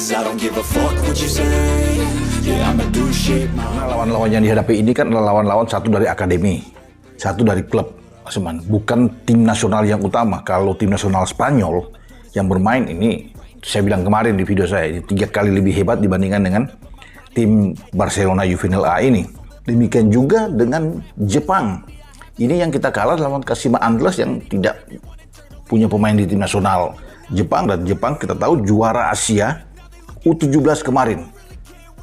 'cause I don't give a fuck what you say. Yeah, I'ma do shit my Karena lawan-lawan yang dihadapi ini kan adalah lawan-lawan satu dari akademi, satu dari klub, Mas Iman. Bukan tim nasional yang utama. Kalau tim nasional Spanyol yang bermain ini, saya bilang kemarin di video saya, ini 3 kali lebih hebat dibandingkan dengan tim Barcelona Juvenil A ini. Demikian juga dengan Jepang. Ini yang kita kalah lawan Kashima Antlers yang tidak punya pemain di tim nasional Jepang. Dan Jepang kita tahu juara Asia U17 kemarin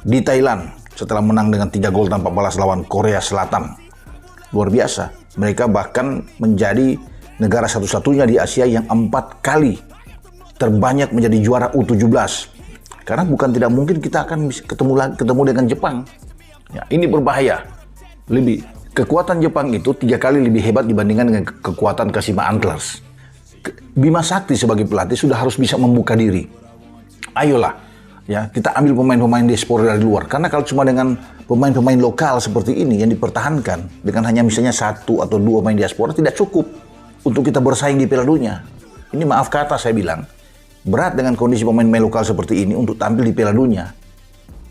di Thailand setelah menang dengan 3 gol tanpa balas lawan Korea Selatan. Luar biasa. Mereka bahkan menjadi negara satu-satunya di Asia yang 4 kali terbanyak menjadi juara U17. Karena bukan tidak mungkin kita akan ketemu dengan Jepang. Ya, ini berbahaya. Kekuatan Jepang itu 3 kali lebih hebat dibandingkan dengan kekuatan Kashima Antlers. Bima Sakti sebagai pelatih sudah harus bisa membuka diri. Ayolah, ya kita ambil pemain-pemain diaspora dari luar. Karena kalau cuma dengan pemain-pemain lokal seperti ini yang dipertahankan dengan hanya misalnya 1 atau 2 pemain diaspora tidak cukup untuk kita bersaing di Piala Dunia. Ini maaf kata saya bilang, berat dengan kondisi pemain-pemain lokal seperti ini untuk tampil di Piala Dunia.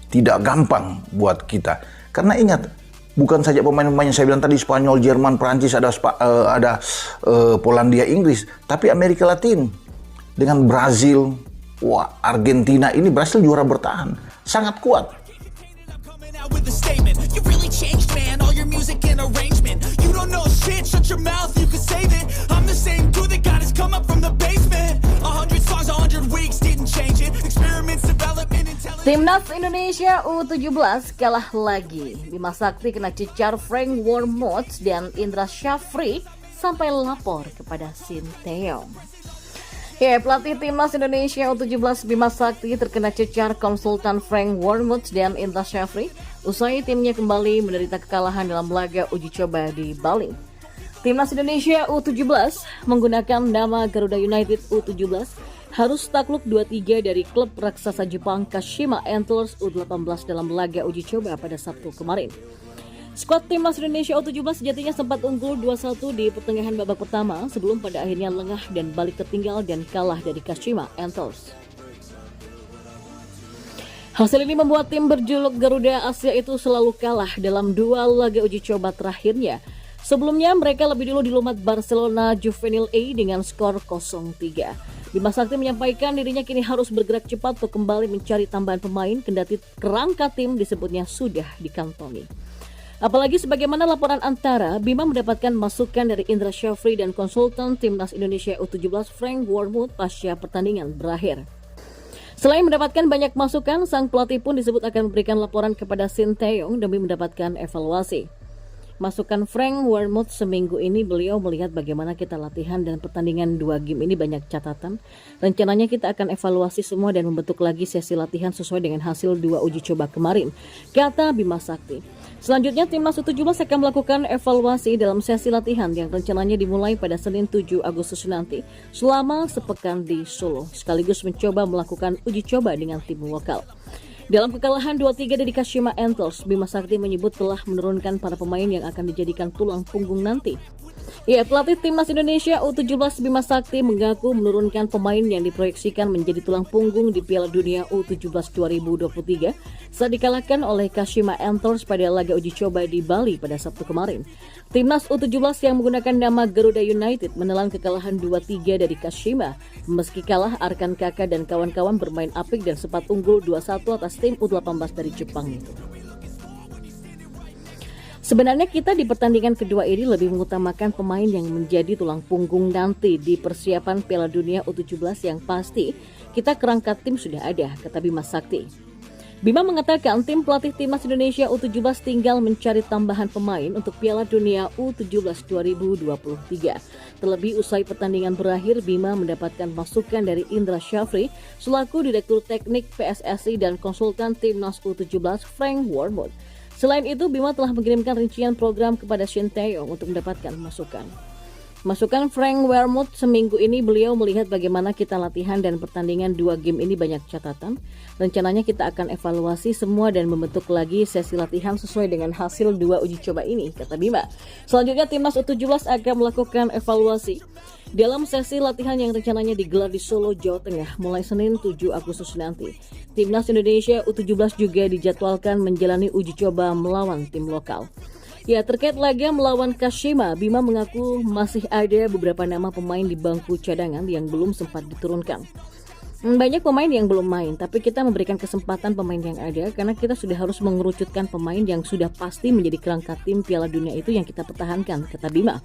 Tidak gampang buat kita. Karena ingat, bukan saja pemain-pemain yang saya bilang tadi Spanyol, Jerman, Prancis, ada Polandia, Inggris, tapi Amerika Latin dengan Brazil, Argentina, ini Brazil juara bertahan, sangat kuat. Timnas Indonesia U17 kalah lagi. Bima Sakti kena cecar Frank Wormuth dan Indra Syafri sampai lapor kepada Sinteyong. Ya, pelatih Timnas Indonesia U17 Bima Sakti terkena cecar konsultan Frank Wormuth dan Indra Syafri usai timnya kembali menderita kekalahan dalam laga uji coba di Bali. Timnas Indonesia U17 menggunakan nama Garuda United U17 harus takluk 2-3 dari klub raksasa Jepang Kashima Antlers U18 dalam laga uji coba pada Sabtu kemarin. Skuad Timnas Indonesia U17 sejatinya sempat unggul 2-1 di pertengahan babak pertama sebelum pada akhirnya lengah dan balik tertinggal dan kalah dari Kashima Antlers. Hasil ini membuat tim berjuluk Garuda Asia itu selalu kalah dalam 2 laga uji coba terakhirnya. Sebelumnya mereka lebih dulu dilumat Barcelona Juvenil A dengan skor 0-3. Bima Sakti menyampaikan dirinya kini harus bergerak cepat untuk kembali mencari tambahan pemain kendati kerangka tim disebutnya sudah dikantongi. Apalagi sebagaimana laporan antara, Bima mendapatkan masukan dari Indra Syafri dan konsultan Timnas Indonesia U17 Frank Wormuth pasca pertandingan berakhir. Selain mendapatkan banyak masukan, sang pelatih pun disebut akan memberikan laporan kepada Sinteyong demi mendapatkan evaluasi. Masukan Frank Wormuth seminggu ini beliau melihat bagaimana kita latihan dan pertandingan 2 game ini banyak catatan. Rencananya kita akan evaluasi semua dan membentuk lagi sesi latihan sesuai dengan hasil 2 uji coba kemarin, kata Bima Sakti. Selanjutnya Timnas U17 akan melakukan evaluasi dalam sesi latihan yang rencananya dimulai pada Senin 7 Agustus nanti selama sepekan di Solo, sekaligus mencoba melakukan uji coba dengan tim lokal. Dalam kekalahan 2-3 dari Kashima Antlers, Bima Sakti menyebut telah menurunkan para pemain yang akan dijadikan tulang punggung nanti. Ya, pelatih Timnas Indonesia U17 Bima Sakti mengaku menurunkan pemain yang diproyeksikan menjadi tulang punggung di Piala Dunia U17 2023 saat dikalahkan oleh Kashima Antlers pada laga uji coba di Bali pada Sabtu kemarin. Timnas U17 yang menggunakan nama Garuda United menelan kekalahan 2-3 dari Kashima. Meski kalah, Arkan Kakak dan kawan-kawan bermain apik dan sempat unggul 2-1 atas tim U18 dari Jepang itu. Sebenarnya kita di pertandingan kedua ini lebih mengutamakan pemain yang menjadi tulang punggung nanti di persiapan Piala Dunia U17 yang pasti kita kerangka tim sudah ada, kata Bima Sakti. Bima mengatakan tim pelatih Timnas Indonesia U17 tinggal mencari tambahan pemain untuk Piala Dunia U17 2023. Terlebih usai pertandingan berakhir, Bima mendapatkan masukan dari Indra Syafri selaku Direktur Teknik PSSI dan konsultan Timnas U17 Frank Wormuth. Selain itu, Bima telah mengirimkan rincian program kepada Sinteyong untuk mendapatkan masukan. Masukan Frank Wermuth, seminggu ini beliau melihat bagaimana kita latihan dan pertandingan 2 game ini banyak catatan. Rencananya kita akan evaluasi semua dan membentuk lagi sesi latihan sesuai dengan hasil 2 uji coba ini, kata Bima. Selanjutnya Timnas U17 akan melakukan evaluasi dalam sesi latihan yang rencananya digelar di Solo, Jawa Tengah mulai Senin 7 Agustus nanti. Timnas Indonesia U17 juga dijadwalkan menjalani uji coba melawan tim lokal. Ya, terkait laga melawan Kashima, Bima mengaku masih ada beberapa nama pemain di bangku cadangan yang belum sempat diturunkan. Banyak pemain yang belum main, tapi kita memberikan kesempatan pemain yang ada karena kita sudah harus mengerucutkan pemain yang sudah pasti menjadi kerangka tim Piala Dunia itu yang kita pertahankan, kata Bima.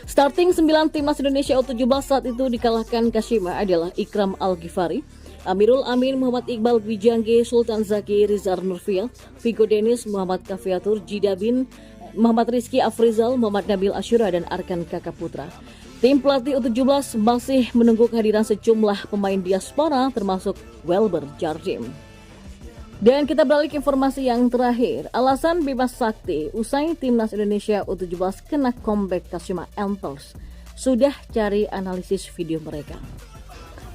Starting 9 Timnas Indonesia U17 saat itu dikalahkan Kashima adalah Ikram Al-Ghifari, Amirul Amin, Muhammad Iqbal Gwijangge, Sultan Zaki, Rizar Nurfiel, Vigo Dennis, Muhammad Kafiatur, Jidabin, Muhammad Rizky Afrizal, Muhammad Nabil Asyura, dan Arkan Kakaputra. Tim pelatih U17 masih menunggu kehadiran sejumlah pemain diaspora termasuk Welber Jardim. Dan kita beralih ke informasi yang terakhir. Alasan Bima Sakti usai Timnas Indonesia U17 kena comeback Kashima Antlers. Sudah cari analisis video mereka.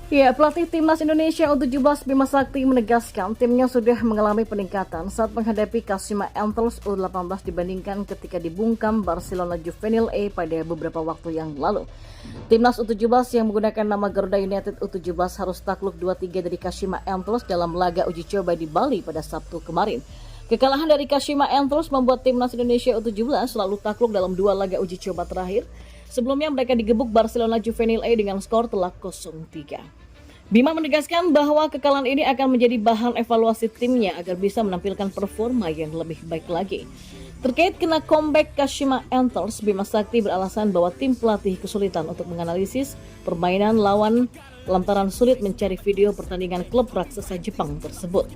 Ya, pelatih Timnas Indonesia U17 Bima Sakti menegaskan timnya sudah mengalami peningkatan saat menghadapi Kashima Antlers U18 dibandingkan ketika dibungkam Barcelona Juvenil A pada beberapa waktu yang lalu. Timnas U17 yang menggunakan nama Garuda United U17 harus takluk 2-3 dari Kashima Antlers dalam laga uji coba di Bali pada Sabtu kemarin. Kekalahan dari Kashima Antlers membuat Timnas Indonesia U17 selalu takluk dalam 2 laga uji coba terakhir. Sebelumnya mereka digebuk Barcelona Juvenil A dengan skor telak 0-3. Bima menegaskan bahwa kekalahan ini akan menjadi bahan evaluasi timnya agar bisa menampilkan performa yang lebih baik lagi. Terkait kena comeback Kashima Antlers, Bima Sakti beralasan bahwa tim pelatih kesulitan untuk menganalisis permainan lawan lantaran sulit mencari video pertandingan klub raksasa Jepang tersebut.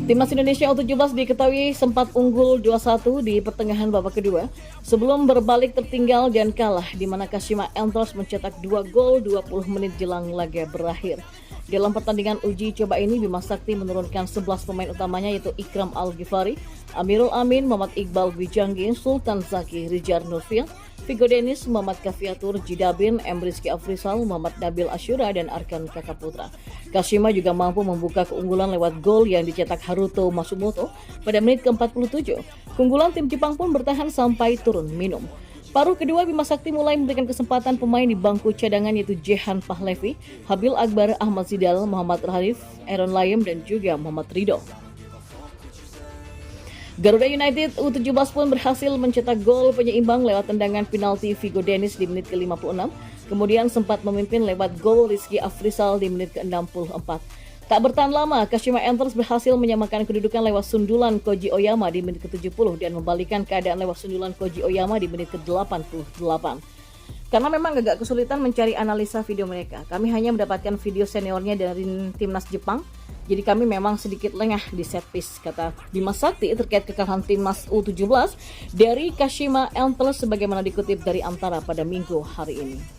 Timnas Indonesia U17 diketahui sempat unggul 2-1 di pertengahan babak kedua sebelum berbalik tertinggal dan kalah di mana Kashima Antlers mencetak 2 gol 20 menit jelang laga berakhir. Dalam pertandingan uji coba ini Bima Sakti menurunkan 11 pemain utamanya yaitu Ikram Al-Ghifari, Amirul Amin, Muhammad Iqbal Gwijangge, Sultan Zaki, Rizar Nurfiel, Vigo Dennis, Muhammad Kafiatur, Jidabin, Rizky Afrizal, Muhammad Nabil Asyura, dan Arkan Kakaputra. Kashima juga mampu membuka keunggulan lewat gol yang dicetak Haruto Masumoto pada menit ke-47. Keunggulan tim Jepang pun bertahan sampai turun minum. Paruh kedua Bima Sakti mulai memberikan kesempatan pemain di bangku cadangan yaitu Jehan Pahlevi, Habil Akbar, Ahmad Zidal, Muhammad Harif, Aaron Layem, dan juga Muhammad Ridho. Garuda United U17 pun berhasil mencetak gol penyeimbang lewat tendangan penalti Vigo Dennis di menit ke-56, kemudian sempat memimpin lewat gol Rizky Afrizal di menit ke-64. Tak bertahan lama, Kashima Antlers berhasil menyamakan kedudukan lewat sundulan Koji Oyama di menit ke-70 dan membalikan keadaan lewat sundulan Koji Oyama di menit ke-88. Karena memang agak kesulitan mencari analisa video mereka, kami hanya mendapatkan video seniornya dari Timnas Jepang. Jadi kami memang sedikit lengah di set piece, kata Bima Sakti terkait kekalahan Timnas U17 dari Kashima Antlers sebagaimana dikutip dari Antara pada Minggu hari ini.